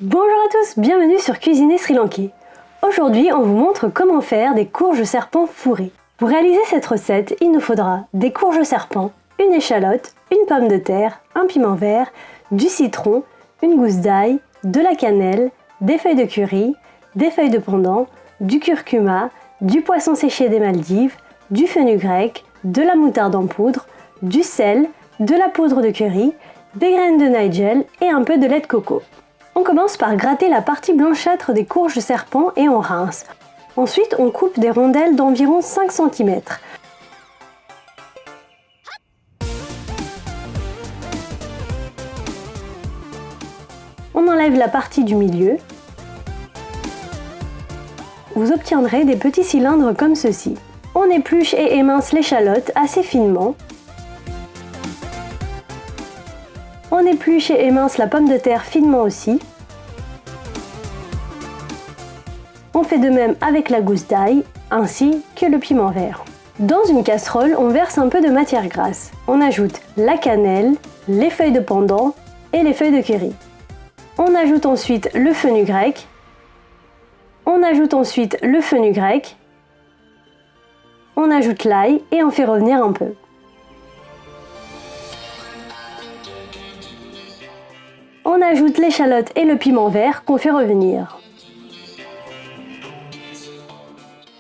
Bonjour à tous, bienvenue sur Cuisiner Sri Lankais. Aujourd'hui, on vous montre comment faire des courges serpents fourrées. Pour réaliser cette recette, il nous faudra des courges serpents, une échalote, une pomme de terre, un piment vert, du citron, une gousse d'ail, de la cannelle, des feuilles de curry, des feuilles de pandan, du curcuma, du poisson séché des Maldives, du fenugrec, de la moutarde en poudre, du sel, de la poudre de curry, des graines de nigel et un peu de lait de coco. On commence par gratter la partie blanchâtre des courges serpents et on rince. Ensuite, on coupe des rondelles d'environ 5 cm. On enlève la partie du milieu. Vous obtiendrez des petits cylindres comme ceci. On épluche et émince l'échalote assez finement. On épluche et émince la pomme de terre finement aussi. On fait de même avec la gousse d'ail, ainsi que le piment vert. Dans une casserole, on verse un peu de matière grasse. On ajoute la cannelle, les feuilles de pandan et les feuilles de curry. On ajoute ensuite le fenugrec. On ajoute ensuite le fenugrec. On ajoute l'ail et on fait revenir un peu. On ajoute l'échalote et le piment vert qu'on fait revenir.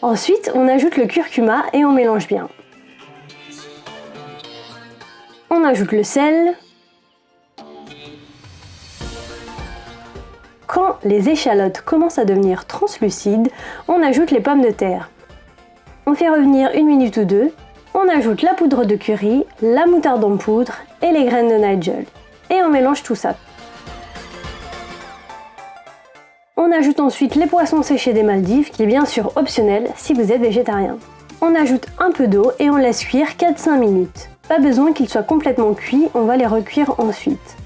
Ensuite, on ajoute le curcuma et on mélange bien. On ajoute le sel. Quand les échalotes commencent à devenir translucides, on ajoute les pommes de terre. On fait revenir 1 minute ou 2. On ajoute la poudre de curry, la moutarde en poudre et les graines de nigel. Et on mélange tout ça. On ajoute ensuite les poissons séchés des Maldives, qui est bien sûr optionnel si vous êtes végétarien. On ajoute un peu d'eau et on laisse cuire 4-5 minutes. Pas besoin qu'ils soient complètement cuits, on va les recuire ensuite.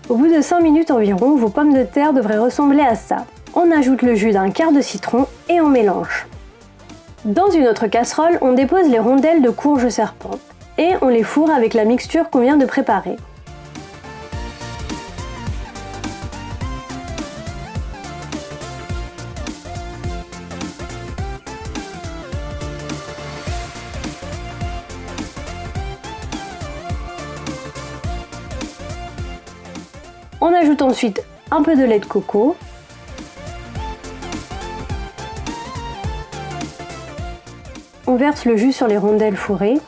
Au bout de 5 minutes environ, vos pommes de terre devraient ressembler à ça. On ajoute le jus d'un quart de citron et on mélange. Dans une autre casserole, on dépose les rondelles de courges serpents et on les fourre avec la mixture qu'on vient de préparer. On ajoute ensuite un peu de lait de coco. On verse le jus sur les rondelles fourrées.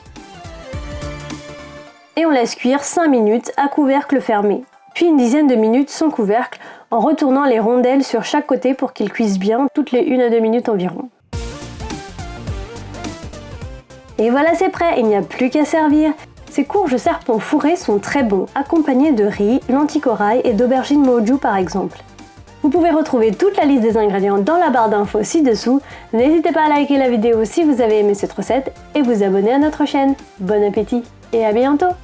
Et on laisse cuire 5 minutes à couvercle fermé. Puis une dizaine de minutes sans couvercle en retournant les rondelles sur chaque côté pour qu'ils cuisent bien toutes les 1 à 2 minutes environ. Et voilà, c'est prêt, il n'y a plus qu'à servir. Ces courges serpents fourrés sont très bons, accompagnés de riz, lentilles corail et d'aubergines mojo par exemple. Vous pouvez retrouver toute la liste des ingrédients dans la barre d'infos ci-dessous. N'hésitez pas à liker la vidéo si vous avez aimé cette recette et vous abonner à notre chaîne. Bon appétit et à bientôt!